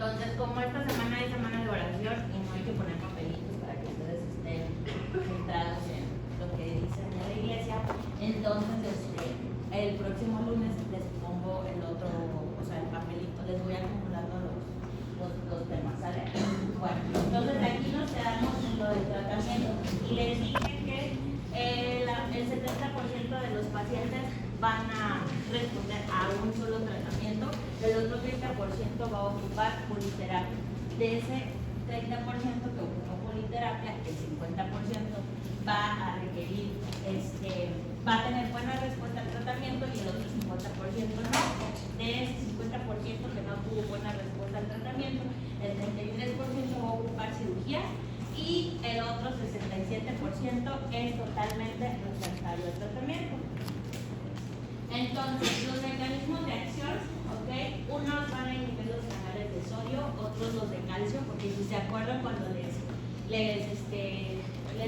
Entonces, como esta semana es semana de oración y no hay que poner papelitos para que ustedes estén centrados en lo que dicen en la iglesia, entonces el próximo lunes les pongo el otro, o sea, el papelito, les voy acumulando los temas, ¿sale? Bueno, entonces aquí nos quedamos en lo del tratamiento y les dije que el 70% de los pacientes van a responder a un solo tratamiento, el otro 30% va a ocupar politerapia. De ese 30% que ocupa politerapia, el 50% va a requerir, va a tener buena respuesta al tratamiento y el otro 50% no. De ese 50% que no tuvo buena respuesta al tratamiento, el 33% va a ocupar cirugía y el otro 67% es totalmente refractario al tratamiento. Entonces, los mecanismos de acción, ¿ok? Unos van a inhibir los canales de sodio, otros los de calcio, porque si se acuerdan cuando les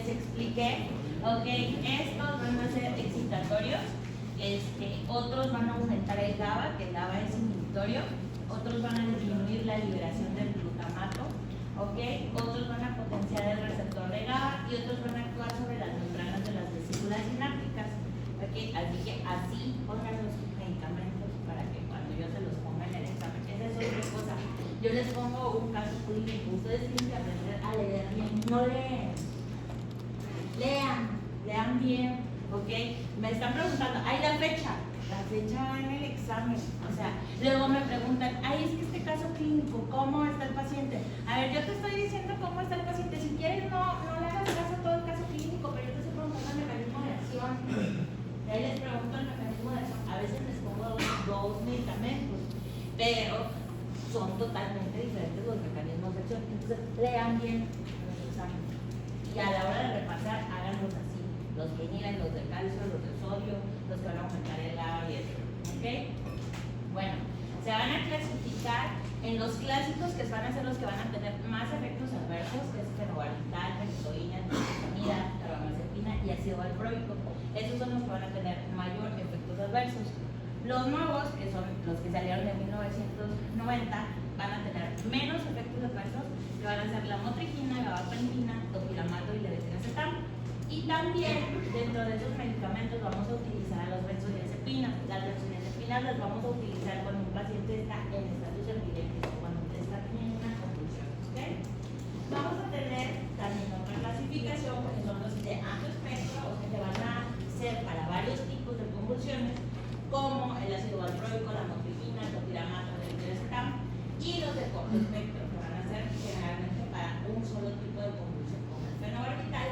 expliqué, ¿ok? Estos van a ser excitatorios, otros van a aumentar el GABA, que el GABA es inhibitorio, otros van a disminuir la liberación del glutamato, ¿ok? Otros van a potenciar el receptor de GABA y otros van a actuar sobre las membranas de las vesículas sinápticas. Okay, así que así pongan los medicamentos para que cuando yo se los ponga en el examen, esa es otra cosa. Yo les pongo un caso clínico, ustedes tienen que aprender a leer bien, no leen, lean bien, ¿ok? Me están preguntando, ¿hay la fecha va en el examen? O sea, luego me preguntan, ay, es que este caso clínico, ¿cómo está el paciente? A ver, yo te estoy diciendo cómo está el paciente, si quieres no le hagas caso a todo el caso clínico, pero yo te estoy preguntando el mecanismo de acción. Y ahí les pregunto el mecanismo de acción. A veces les pongo dos medicamentos, pero son totalmente diferentes los mecanismos de acción. Entonces, lean bien los exámenes. Y a la hora de repasar, háganlos así. Los que inhiben, los de calcio, los de sodio, los que van a aumentar el GABA y eso. ¿Ok? Bueno, se van a clasificar en los clásicos, que van a ser los que van a tener más efectos adversos, que es fenobarbital, benzoína, nitrosamida, carbamazepina y ácido valproico. Esos son los que van a tener mayor efectos adversos. Los nuevos, que son los que salieron en 1990, van a tener menos efectos adversos, que van a ser la motrigina, gabapentina, topiramato y levetiracetam. Y también dentro de esos medicamentos vamos a utilizar a los benzodiazepinas. Las benzodiazepinas las vamos a utilizar cuando un paciente está en estatus epiléptico, cuando está teniendo una convulsión. ¿Okay? Vamos a tener también otra clasificación, que son los de amplio espectro, o que van a ser para varios tipos de convulsiones, como el ácido valproico, la motrigina, el topiramato, el levetiracetam, y los de corto espectro, que van a ser generalmente para un solo tipo de convulsión, como el fenobarbital,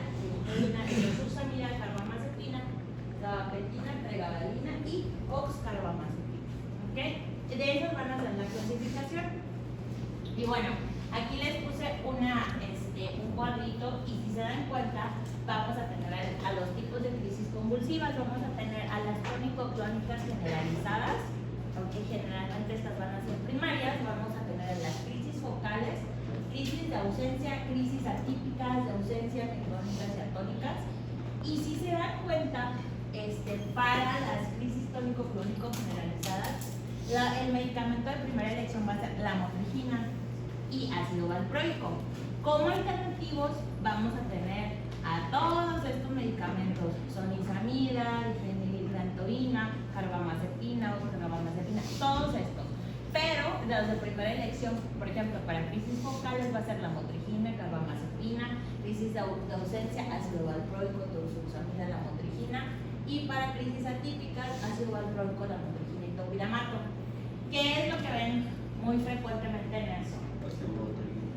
isosusamida, carbamazepina, gabapentina, pregabalina y oxcarbamazepina. ¿Ok? De esos van a ser la clasificación. Y bueno, aquí les puse un cuadrito y si se dan cuenta, vamos a tener a los tipos de crisis convulsivas, vamos a tener a las crónico-clónicas generalizadas, aunque generalmente estas van a ser primarias, vamos a tener las crisis focales, crisis de ausencia, crisis atípicas de ausencia, clónicas y atónicas. Y si se dan cuenta, para las crisis tónico-clónico generalizadas, el medicamento de primera elección va a ser la motrigina y ácido valproico. Como alternativos vamos a tener a todos estos medicamentos, sonizamida, difenhidrametoína, carbamazepina, oxcarbamazepina, todos estos. Pero los de primera elección, por ejemplo, para crisis focales va a ser la motrigina, carbamazepina, crisis de ausencia, ácido valproico, torsusamida, la motrigina, y para crisis atípicas, ácido valproico, la motrigina y topiramato. ¿Qué es lo que ven muy frecuentemente en eso?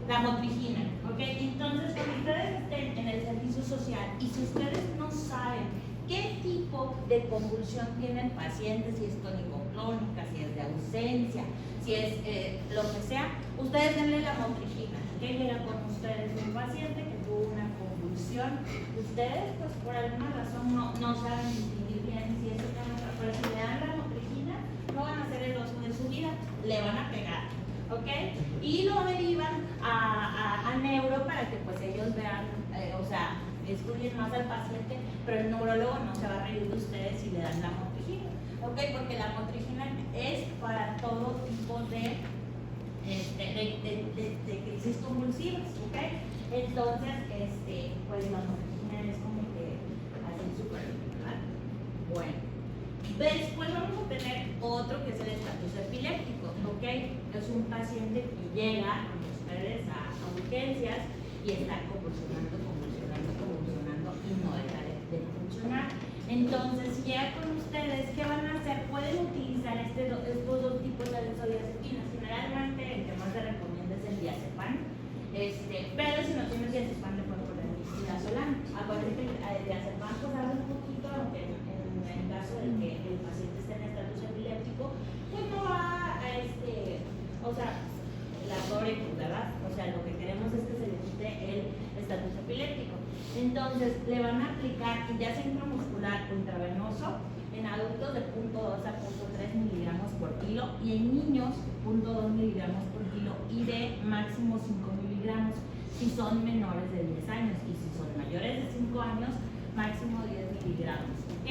La motrigina, ¿ok? Entonces, cuando ustedes estén en el servicio social y si ustedes no saben qué tipo de convulsión tiene el paciente, si es tónico-clónica, si es de ausencia, si es lo que sea, ustedes denle la motrigina. ¿Ok? Llega con ustedes un paciente que tuvo una convulsión, ustedes pues por alguna razón no saben distinguir bien si es una otra, pero si le dan la motrigina no van a hacer el oso de su vida, le van a pegar. ¿Ok? Y lo derivan a neuro para que pues ellos vean, estudien más al paciente, pero el neurólogo no se va a reír de ustedes si le dan la motrigina. ¿Ok? Porque la motrigina es para todo tipo de de crisis convulsivas, ¿ok? Entonces, pues la morfina es como que hacen súper bien, ¿verdad? Bueno, después vamos a tener otro que es el estatus epiléptico, ¿ok? Es un paciente que llega con ustedes a urgencias y está convulsionando y no deja de funcionar. Entonces, si llega con ustedes, ¿qué van a hacer? Pueden utilizar estos dos tipos de benzodiazepinas. Generalmente el que más se recomienda es el diazepam, pero si no tienes diazepam le pueden poner midazolam. Acuérdense que el diazepam pues habla un poquito, aunque en el caso de que el paciente esté en estatus epiléptico, pues no va a, o sea, la sobredosis, ¿verdad? O sea, lo que queremos es que se le quite el estatus epiléptico. Entonces, le van a aplicar ya sea intramuscular o intravenoso en adultos de 0.2 a 0.3 miligramos por kilo y en niños 0.2 miligramos por kilo y de máximo 5 miligramos si son menores de 10 años y si son mayores de 5 años, máximo 10 miligramos, ¿ok?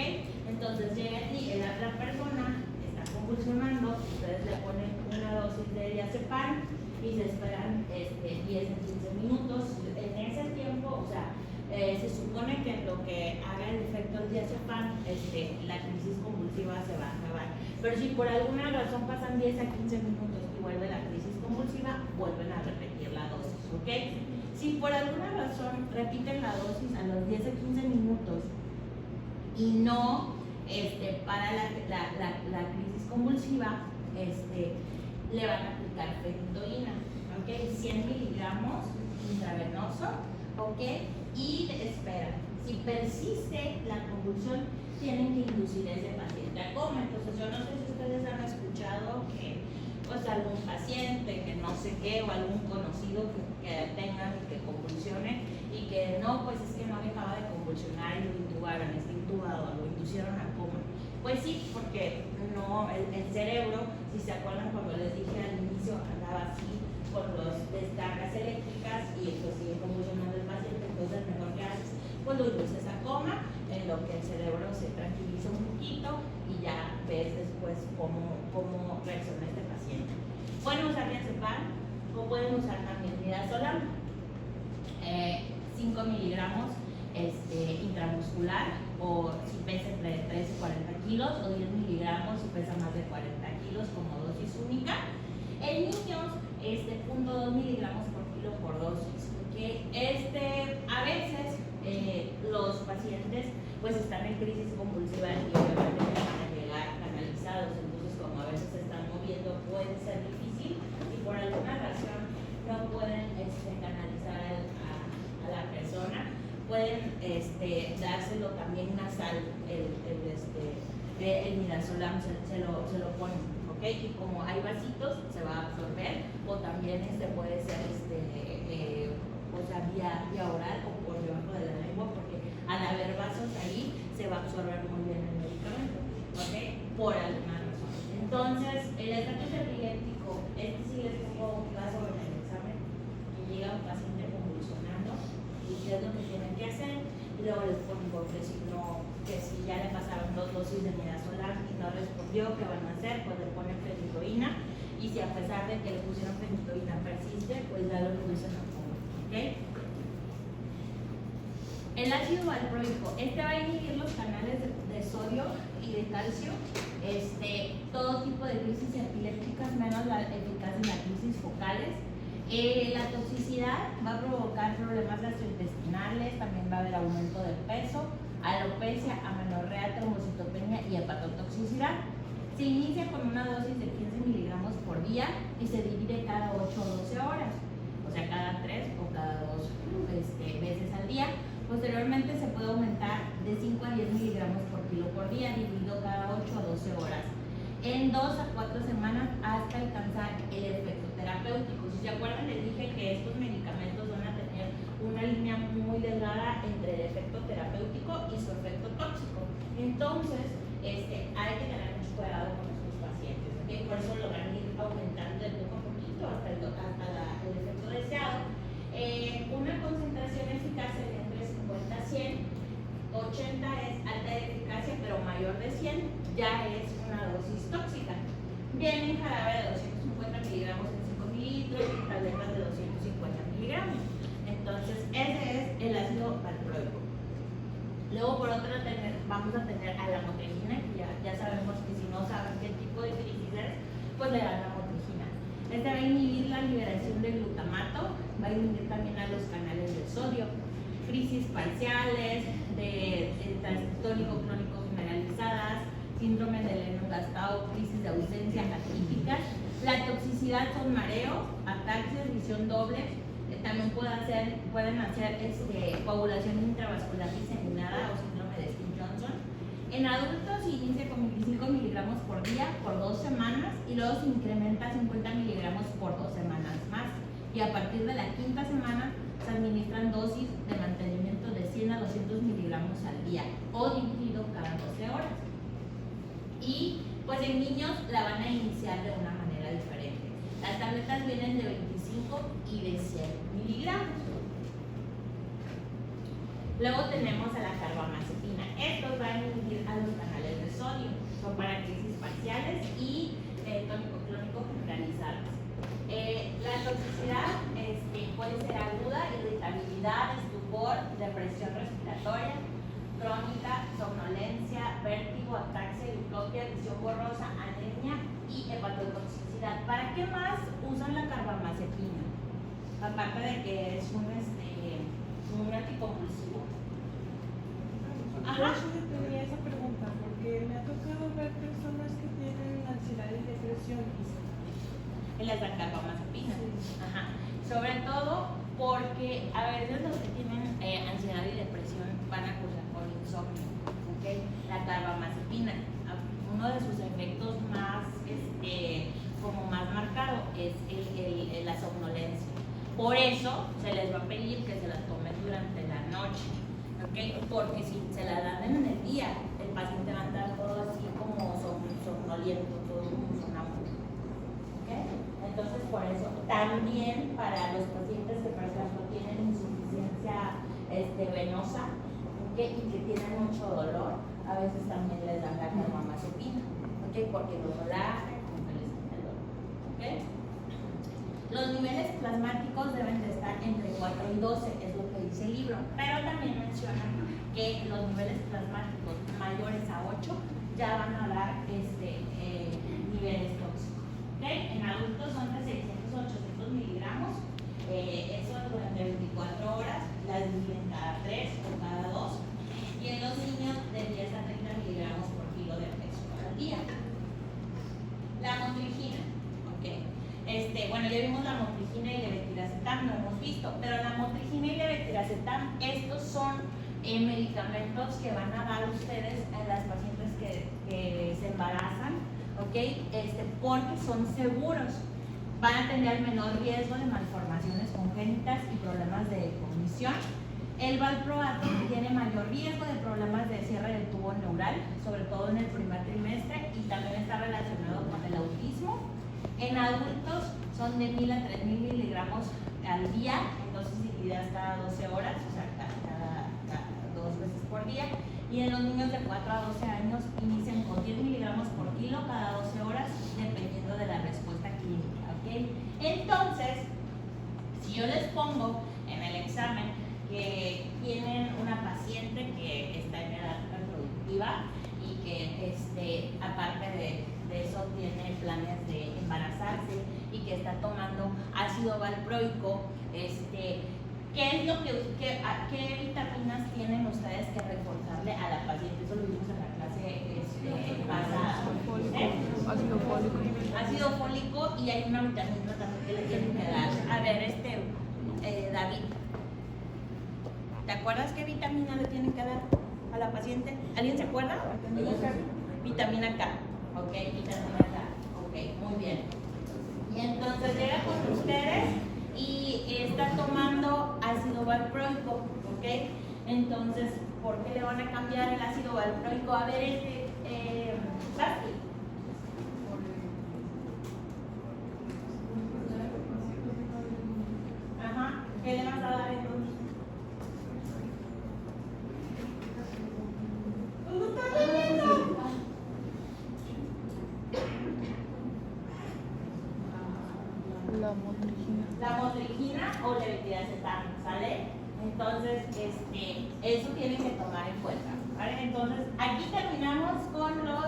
Entonces, llega allí, la persona está convulsionando, ustedes le ponen una dosis de diazepam y se esperan 10 a 15 minutos. En ese tiempo, o sea, se supone que en lo que haga el efecto del diazepam, la crisis convulsiva se va a acabar. Pero si por alguna razón pasan 10 a 15 minutos y vuelve la crisis convulsiva, vuelven a repetir la dosis, ¿ok? Si por alguna razón repiten la dosis a los 10 a 15 minutos y no para la crisis convulsiva, le van a aplicar fenitoína, ¿ok? 100 miligramos intravenoso, ¿ok? Y esperan. Si persiste la convulsión, tienen que inducir a ese paciente a coma. Entonces, yo no sé si ustedes han escuchado que pues algún paciente que no sé qué o algún conocido que tenga que convulsione y que no, pues es que no dejaba de convulsionar y lo intubaron, está intubado, lo inducieron a coma. Pues sí, porque no, el cerebro, si se acuerdan cuando les dije al inicio, andaba así con las descargas eléctricas y pues sigue convulsionando el paciente, entonces mejor que haces, pues lo induces a coma, en lo que el cerebro se tranquiliza un poquito y ya ves después cómo reacciona este paciente. Pueden usar diazepam o pueden usar también midazolam, 5 miligramos intramuscular o si pesa entre 3 y 40 kilos o 10 miligramos si pesa más de 40 kilos como dosis única. En niños, 0.2 miligramos por kilo por dosis. ¿Okay? A veces los pacientes pues están en crisis convulsiva y obviamente van a llegar canalizados, entonces como a veces se están moviendo puede ser difícil y por alguna razón no pueden canalizar a la persona, pueden dárselo también nasal, el midazolam se lo ponen, ¿ok? Y como hay vasitos se va a absorber o también puede ser o sea, vía oral o por debajo de la lengua, porque al haber vasos ahí se va a absorber muy bien el medicamento, ¿ok? Por alguna razón. Entonces, el estatus epiléptico, sí les pongo un caso en el examen, que llega un paciente convulsionando y qué es lo que tienen que hacer, y luego les pongo que si ya le pasaron 2 dosis de midazolam y no respondió, ¿qué van a hacer? Pues le ponen fenitoína, y si a pesar de que le pusieron fenitoína persiste, pues ya lo inducen a coma. ¿Okay? El ácido valproico, va a inhibir los canales de sodio y de calcio, todo tipo de crisis epilépticas, menos la eficaz en las crisis focales. La toxicidad va a provocar problemas gastrointestinales, también va a haber aumento de peso, alopecia, amenorrea, trombocitopenia y hepatotoxicidad. Se inicia con una dosis de 15 miligramos por día y se divide cada 8 o 12 horas. O sea, cada 3 o cada 2 veces al día. Posteriormente se puede aumentar de 5 a 10 miligramos por kilo por día, dividido cada 8 a 12 horas, en 2 a 4 semanas hasta alcanzar el efecto terapéutico. Si se acuerdan, les dije que estos medicamentos van a tener una línea muy delgada entre el efecto terapéutico y su efecto tóxico. Entonces, hay que tener mucho cuidado con estos pacientes, ¿okay? Por eso lo van a ir aumentando de poco a poquito hasta el efecto deseado. Una concentración eficaz sería entre 50 a 100, 80 es alta de eficacia, pero mayor de 100 ya es una dosis tóxica. Viene en jarabe de 250 miligramos en 5 mililitros. vamos a tener a la motrigina, que ya sabemos que si no saben qué tipo de crisis es, pues le dan la motrigina. Este va a inhibir la liberación de glutamato, va a inhibir también a los canales de sodio, crisis parciales, de trastorno tónico-clónico generalizadas, síndrome de Lennox-Gastaut, crisis de ausencia atípicas. La toxicidad son mareo, ataxias, visión doble. También pueden hacer coagulación intravascular diseminada o síndrome de Stevens-Johnson. En adultos se inicia con 25 miligramos por día por 2 semanas y luego se incrementa a 50 miligramos por 2 semanas más. Y a partir de la quinta semana se administran dosis de mantenimiento de 100 a 200 miligramos al día o dividido cada 12 horas. Y pues en niños la van a iniciar de una manera diferente. Las tabletas vienen de 25 y de 100 miligramos. Luego tenemos a la carbamazepina. Estos van a inhibir a los canales de sodio. Son para crisis parciales y tónico-clónico generalizadas. La toxicidad puede ser aguda, irritabilidad, estupor, depresión respiratoria, crónica, somnolencia, vértigo, ataxia, diplopia, visión borrosa, anemia y hepatotoxicidad. ¿Para qué más usan la carbamazepina? Aparte de que es un anticonvulsivo. Ajá. Yo tenía esa pregunta porque me ha tocado ver personas que tienen ansiedad y depresión. En las carbamazepina. Sí. Ajá. Sobre todo porque a veces los que tienen ansiedad y depresión van a cursar con insomnio. ¿Okay? La carbamazepina, uno de sus efectos más, como más marcado es la somnolencia. Por eso se les va a pedir que se la tomen durante la noche. ¿Okay? Porque si se la dan en el día, el paciente va a andar todo así como somnoliento, todo un sonámbulo. ¿Okay? Entonces, por eso, también para los pacientes que, por ejemplo, tienen insuficiencia venosa, ¿okay? Y que tienen mucho dolor, a veces también les dan la carbamazepina, ¿okay? Porque los relaja, como que les quita el dolor. ¿Okay? Los niveles plasmáticos deben de estar entre 4 y 12, es lo que dice el libro, pero también menciona que los niveles plasmáticos mayores a 8 ya van a dar niveles tóxicos. ¿Okay? En adultos son de 600 a 800 miligramos, eso durante 24 horas, las dividen cada 3 o cada 2, y en los niños de 10 a 30 miligramos por kilo de peso al día. La motrigina, ¿ok? Bueno, ya vimos la motrigina y levetiracetam, lo hemos visto, pero la motrigina y levetiracetam, estos son medicamentos que van a dar ustedes a las pacientes que se embarazan, ¿ok? Porque son seguros, van a tener menor riesgo de malformaciones congénitas y problemas de cognición. El valproato tiene mayor riesgo de problemas de cierre del tubo neural, sobre todo en el primer trimestre, y también está relacionado con el autismo. En adultos son de 1000 a 3000 miligramos al día, entonces divididas cada 12 horas, o sea, cada 2 veces por día. Y en los niños de 4 a 12 años inician con 10 miligramos por kilo cada 12 horas, dependiendo de la respuesta clínica. ¿Okay? Entonces, si yo les pongo en el examen que tienen una paciente que está en edad reproductiva y que aparte de eso tiene planes de embarazarse y que está tomando ácido valproico, ¿qué vitaminas tienen ustedes que reforzarle a la paciente? Eso lo vimos en la clase pasada. Ácido fólico. Ácido fólico, y hay una vitamina también que le tienen que dar. A ver, David, ¿te acuerdas qué vitamina le tienen que dar a la paciente? ¿Alguien se acuerda? Vitamina K. Ok, vitamina K. Ok, muy bien. Y entonces llega con ustedes y está tomando ácido valproico. Ok, entonces, ¿por qué le van a cambiar el ácido valproico? A ver, Basti. Ajá, ¿qué le vas a dar entonces? La motrigina o levetiracetam, ¿sale? Entonces, eso tienen que tomar en cuenta. ¿Vale? Entonces, aquí terminamos con los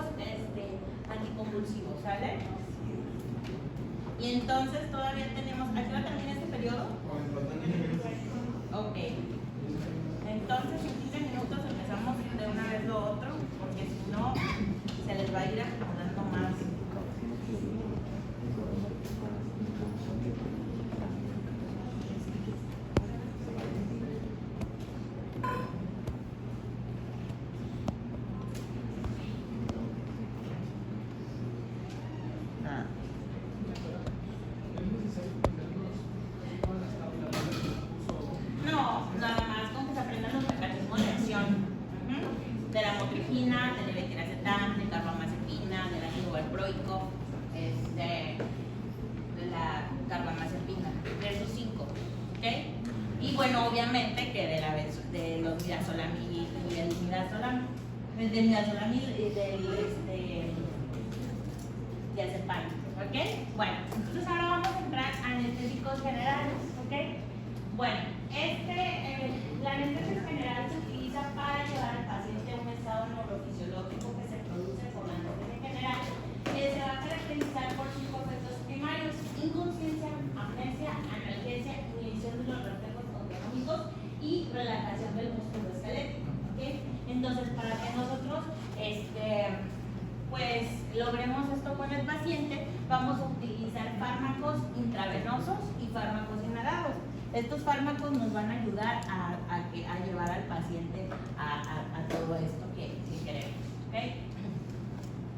anticonvulsivos, ¿sale? Y entonces todavía tenemos, ¿a qué hora termina este periodo? Ok. Entonces en 15 minutos empezamos de una vez lo otro, porque si no, se les va a ir acumulando más. No, nada más con que se aprendan los mecanismos de acción. De la motrigina, del levetiracetam, del carbamazepina, del ácido valproico, de la carbamazepina, de esos 5, ¿ok? Y bueno, obviamente que de los midazolamid y del midazolamid y del diazepam, ¿ok? Bueno, entonces ahora vamos a entrar a anestésicos generales, ¿ok? Bueno, la anestesia general se utiliza para llevar al paciente a un estado neurofisiológico que se produce por la anestesia general, que se va a caracterizar por 5 efectos primarios: inconsciencia, amnesia, analgesia, inhibición de los reflejos autonómicos y relajación del músculo esquelético, ¿ok? Entonces, para que nosotros pues logremos esto con el paciente, vamos a utilizar fármacos intravenosos y fármacos inhalados. Estos fármacos nos van a ayudar a llevar al paciente a todo esto que queremos, ¿ok?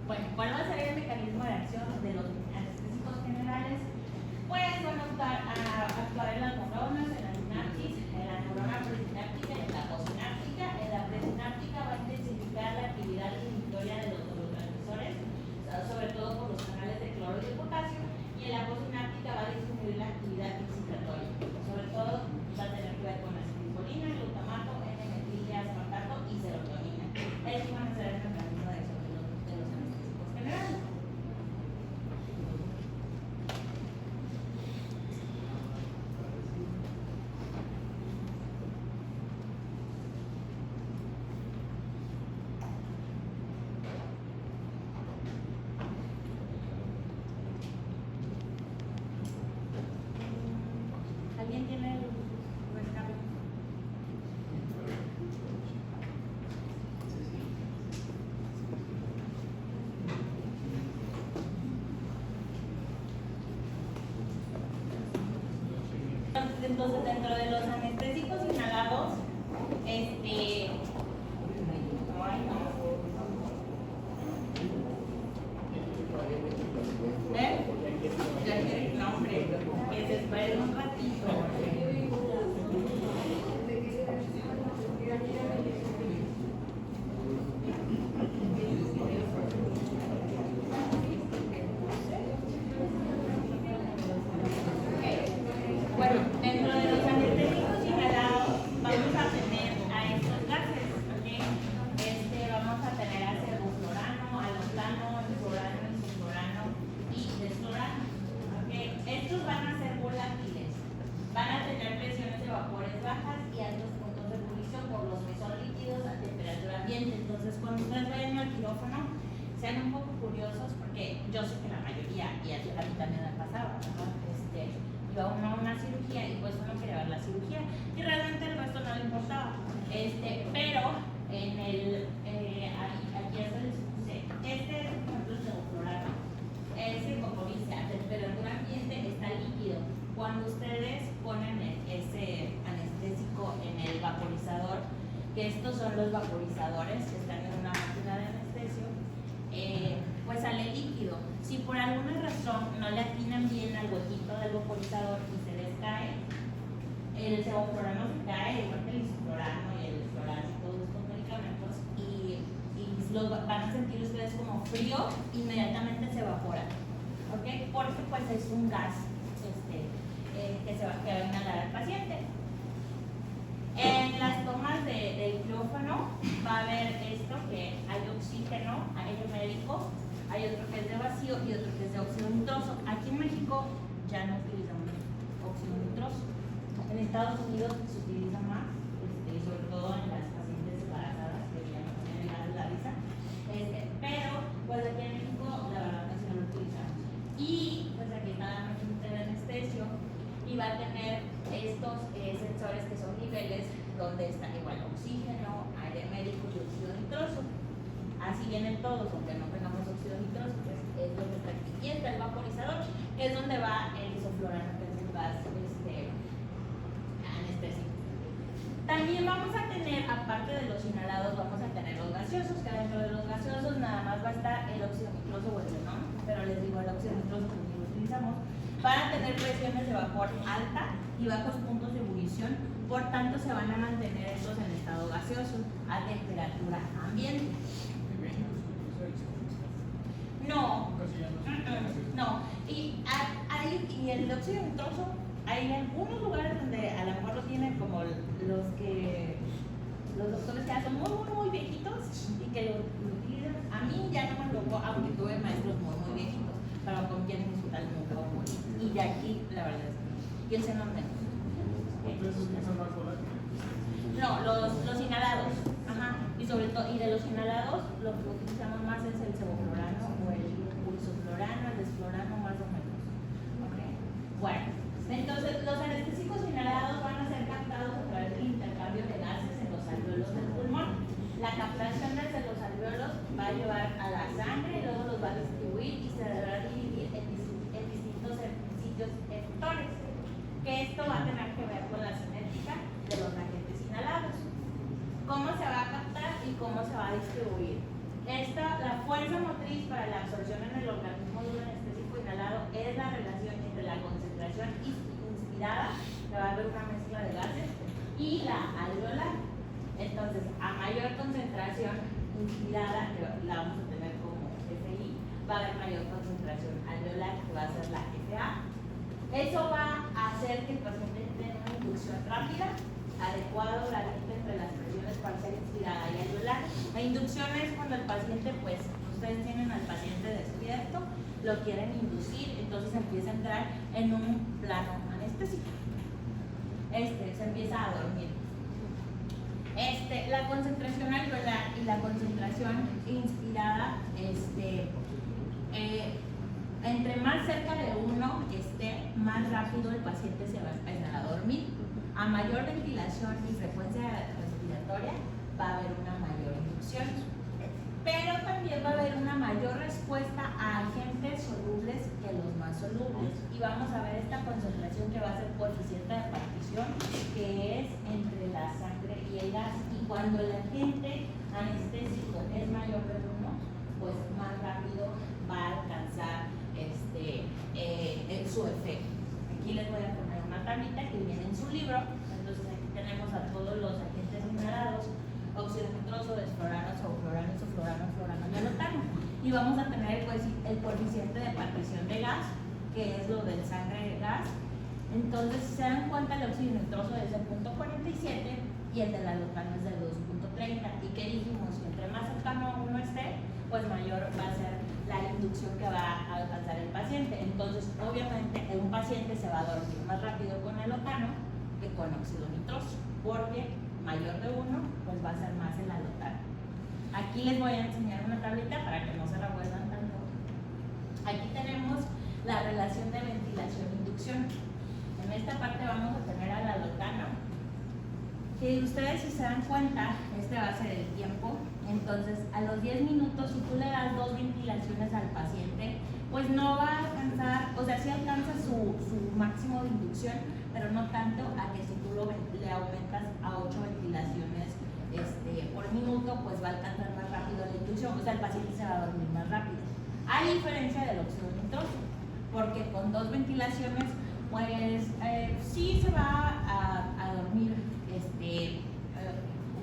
Bueno, ¿cuál va a ser el mecanismo de acción de los anestésicos generales? Pues van a actuar en las neuronas, en la sinapsis, en la neurona presináptica y en la postsináptica. En la presináptica va a intensificar la actividad inhibitoria de los neurotransmisores, sobre todo por los canales de cloro y de potasio, y en la postsináptica va a disminuir la actividad excitatoria. Sobre todo va a tener que ver con acetilcolina, glutamato, N-metil-aspartato y serotonina. Estos van a ser el mecanismo de acción de los anestésicos generales. ¿Alguien tiene el rescate? Entonces, dentro de los anestésicos inhalados, ay, no. ¿Ven? Ya quiere el nombre, que se esperen un ratito. Bueno, dentro de los anestésicos inhalados vamos a tener a estos gases, ¿ok? Vamos a tener a cebuflorano, alostano, enflorano, isoflorano y desflorano, ¿ok? Estos van a ser volátiles, van a tener presiones de vapores bajas y altos puntos de ebullición, por los que son líquidos a temperatura ambiente. Entonces, cuando ustedes vayan al quirófano, sean un poco curiosos, porque yo sé que la mayoría, y a mí también me pasaba, ¿no? Iba uno a una cirugía y pues uno quería ver la cirugía y realmente el resto no le importaba, pero en aquí ya se les puse, por ejemplo, el sevoflurano, ese como dice a temperatura ambiente está líquido. Cuando ustedes ponen ese anestésico en el vaporizador, que estos son los vaporizadores que están en una máquina de anestesio, pues sale líquido. Si por alguna razón no le atinan bien al huequito del vaporizador y se les cae, el sevoflurano se cae, igual que el isoflurano y el florano y todos estos medicamentos, y los van a sentir ustedes como frío, inmediatamente se evapora, ¿ok? Porque pues es un gas que va a inhalar al paciente. En las tomas del quirófano va a haber esto, que hay oxígeno, aire médico, hay otro que es de vacío y otro que es de óxido nitroso. Aquí en México ya no utilizamos óxido nitroso. En Estados Unidos se utiliza más, sobre todo en las pacientes embarazadas que vienen va a tener estos sensores que son niveles donde está igual oxígeno, aire médico y óxido nitroso. Así vienen todos, aunque no tengamos óxido nitroso, pues es donde está aquí. Y está el vaporizador, que es donde va el isoflurano, que es un gas anestésico. También vamos a tener, aparte de los inhalados, vamos a tener los gaseosos, que dentro de los gaseosos nada más va a estar el óxido nitroso o el xenón, pero les digo, el óxido nitroso que lo utilizamos para tener presiones de vapor alta y bajos puntos de ebullición, por tanto se van a mantener estos en estado gaseoso a temperatura ambiente. No, no, y el óxido nitroso, hay algunos lugares donde a lo mejor lo tienen como los doctores que ya son muy viejitos y que lo utilizan. A mí ya no me tocó, aunque tuve maestros muy viejitos, pero con quienes disfrutar nunca hubo. Y de aquí, la verdad es que no. Y el xenón menos. No, los inhalados. Ajá. Y sobre todo, y de los inhalados, lo que utilizamos más es el sevoflurano o el pulsoflurano, el desflurano más o menos. ¿Okay? Bueno, entonces los anestésicos inhalados van a ser captados a través del intercambio de gases en los alvéolos del pulmón. La captación desde los alvéolos va a llevar a la sangre y luego los va a distribuir y se deberá dividir en distintos sitios efectores. Que esto va a tener que ver con la cinética de los agentes inhalados. Cómo se va a captar y cómo se va a distribuir. La fuerza motriz para la absorción en el organismo de un anestésico inhalado es la relación entre la concentración inspirada, que va a haber una mezcla de gases, y la alveolar. Entonces, a mayor concentración inspirada, que la vamos a tener como FI, va a haber mayor concentración alveolar, que va a ser la FA. Eso va a hacer que el paciente tenga una inducción rápida, adecuada durante entre las presiones parcial inspirada y alveolar. La inducción es cuando el paciente, pues, ustedes tienen al paciente despierto, lo quieren inducir, entonces empieza a entrar en un plano anestésico. Se empieza a dormir. La concentración alveolar y la concentración inspirada, entre más cerca de uno esté, más rápido el paciente se va a empezar a dormir. A mayor ventilación y frecuencia respiratoria va a haber una mayor inducción. Pero también va a haber una mayor respuesta a agentes solubles que los más solubles. Y vamos a ver esta concentración que va a ser coeficiente de partición, que es entre la sangre y el gas. Y cuando el agente anestésico es mayor de 1, pues más rápido va a alcanzar su efecto. Aquí les voy a poner una tablita que viene en su libro. Entonces aquí tenemos a todos los agentes inhalados: óxido nitroso, desflurano, sevoflurano, isoflurano, flurano y alotano. Y vamos a tener el coeficiente de partición de gas, que es lo del sangre de gas. Entonces, si se dan cuenta, el óxido nitroso es de 0.47 y el del alotano es de 2.30. ¿Y qué dijimos? Que entre más cercano a uno esté, pues mayor va a ser la inducción que va a alcanzar el paciente. Entonces, obviamente, un paciente se va a dormir más rápido con alotano que con óxido nitroso, porque mayor de 1, pues va a ser más el alotano. Aquí les voy a enseñar una tablita para que no se la vuelvan tanto. Aquí tenemos la relación de ventilación-inducción. En esta parte vamos a tener al alotano, que ustedes, si se dan cuenta, va a ser el tiempo. Entonces, a los 10 minutos, si tú le das 2 ventilaciones al paciente, pues no va a alcanzar, o sea, sí alcanza su máximo de inducción, pero no tanto a que si tú le aumentas a 8 ventilaciones por minuto, pues va a alcanzar más rápido la inducción, o sea, el paciente se va a dormir más rápido. A diferencia del óxido nitroso, porque con 2 ventilaciones, pues sí se va a dormir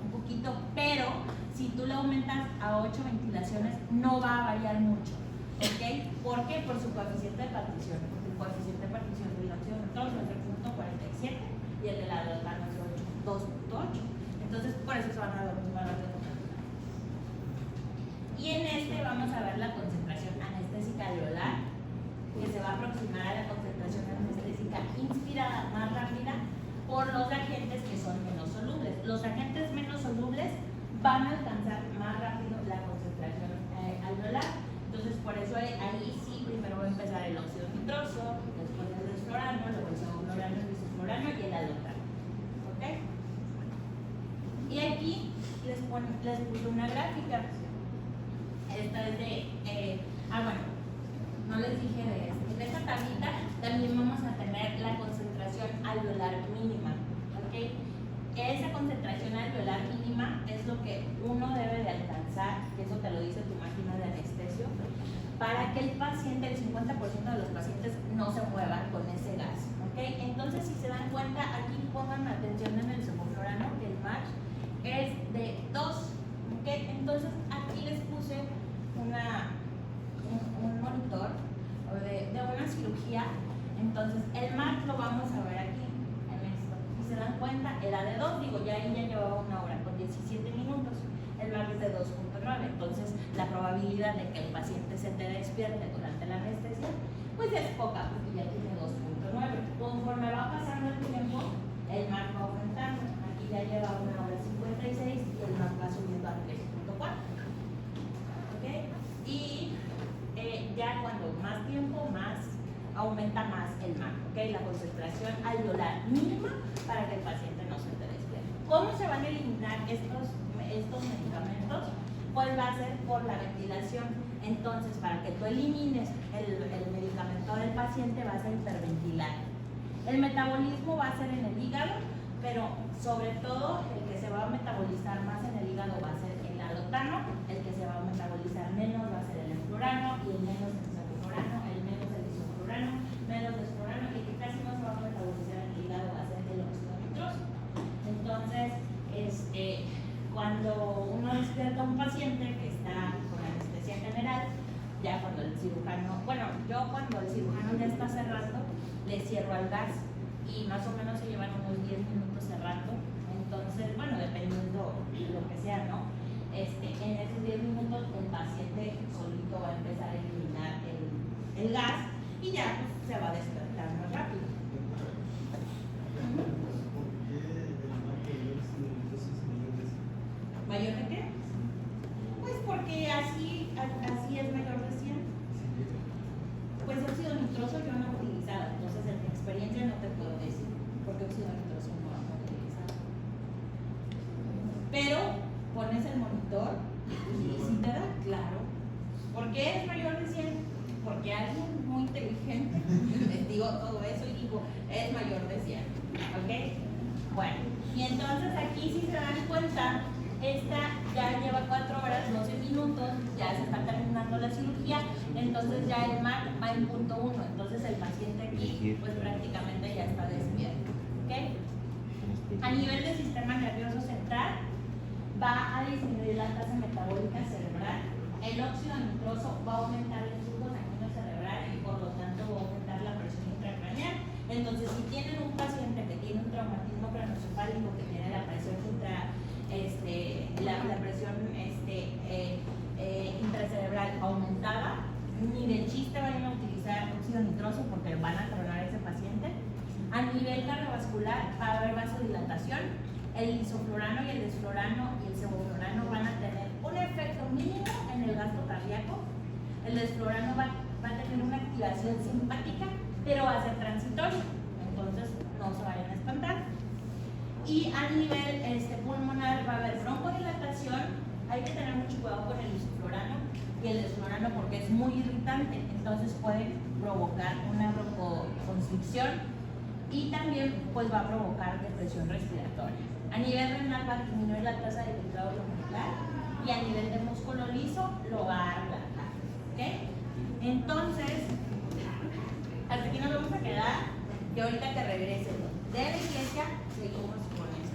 un poquito, pero si tú le aumentas a 8 ventilaciones, no va a variar mucho. ¿Ok? ¿Por qué? Por su coeficiente de partición. Porque el coeficiente de partición del óxido nitroso es de 0.47 y el de la alotano es 2.8. Entonces, por eso se van a dormir más rápido. Y en vamos a ver la concentración anestésica alveolar, que se va a aproximar a la concentración anestésica inspirada más rápida por los agentes que son menos solubles. Los agentes menos solubles van a alcanzar más rápido la concentración alveolar. Entonces, por eso ahí sí, primero va a empezar el óxido nitroso, después el desflurano, luego el sevoflurano y les puse una gráfica. Esta es de, bueno, no les dije de esto. En esta tablita también vamos a tener la concentración alveolar mínima, ¿ok? Esa concentración alveolar mínima es lo que uno debe de alcanzar, eso te lo dice tu máquina de anestesio, para que el paciente, el 50% de los pacientes no se muevan con ese gas, ¿ok? Entonces, si se dan cuenta, aquí pongan atención en el sevoflurano, que el match es de 2, ¿ok? Entonces, aquí les puse un monitor de una cirugía. Entonces, el match lo vamos a ver aquí, en esto. Si se dan cuenta, era de 2, digo, ya llevaba 1 hora con 17 minutos. El match es de 2.9, entonces la probabilidad de que el paciente se te despierte durante la anestesia, pues es poca, porque ya tiene 2.9. Conforme va pasando el tiempo, el match va aumentando. Aquí ya lleva 1 hora 56 y el match va subiendo a 3.4. ¿Ok? Y ya cuando más tiempo, aumenta más el match, ¿ok? La concentración alveolar mínima para que el paciente no se te despierte. ¿Cómo se van a eliminar estos medicamentos? Pues va a ser por la ventilación. Entonces, para que tú elimines el medicamento del paciente, vas a hiperventilar. El metabolismo va a ser en el hígado, pero sobre todo el que se va a metabolizar más en el hígado va a ser el alotano, el que se va a metabolizar menos va a ser el enflurano, y el menos el sevoflurano, el menos el isoflurano, menos el desflurano, y el que casi no se va a metabolizar en el hígado va a ser el óxido nitroso. Entonces, cuando uno despierta a un paciente que está con anestesia general, ya cuando el cirujano, yo cuando el cirujano ya está cerrando, le cierro al gas y más o menos se llevan unos 10 minutos cerrando. Entonces, dependiendo de lo que sea, ¿no? En esos 10 minutos el paciente solito va a empezar a eliminar el gas y ya pues, se va a despertar más rápido. ¿Mayor de qué? Pues porque así es mayor de 100. Pues óxido nitroso yo no he utilizado, entonces en mi experiencia no te puedo decir porque óxido nitroso no he utilizado. Pero pones el monitor y si te da, claro. ¿Por qué es mayor de 100? Porque alguien muy inteligente les digo todo eso y digo, es mayor de 100. ¿Ok? Bueno, y entonces aquí si se dan cuenta, esta ya lleva 4 horas, 12 minutos, ya se está terminando la cirugía, entonces ya el MAC va en punto 1, entonces el paciente aquí pues prácticamente ya está despierto. ¿Okay? A nivel del sistema nervioso central, va a disminuir la tasa metabólica cerebral, el óxido nitroso va a aumentar el flujo sanguíneo cerebral y por lo tanto va a aumentar la presión intracraneal. Entonces, si tienen un paciente que tiene un traumatismo craneoencefálico, que tiene la presión intracerebral aumentada, ni de chiste vayan a utilizar óxido nitroso porque van a tronar a ese paciente. A nivel cardiovascular va a haber vasodilatación, el isoflurano y el desflurano y el sevoflurano van a tener un efecto mínimo en el gasto cardíaco. El desflurano va a tener una activación simpática, pero va a ser transitorio, entonces no se vayan a espantar. Y a nivel pulmonar va a haber broncodilatación, hay que tener mucho cuidado con el isoflurano y el desflurano porque es muy irritante, entonces puede provocar una broncoconstricción y también pues va a provocar depresión respiratoria. A nivel renal va a disminuir la tasa de filtrado glomerular y a nivel de músculo liso lo va a relajar. ¿Okay? Entonces, hasta aquí nos vamos a quedar y ahorita que regrese de la iglesia seguimos con esto.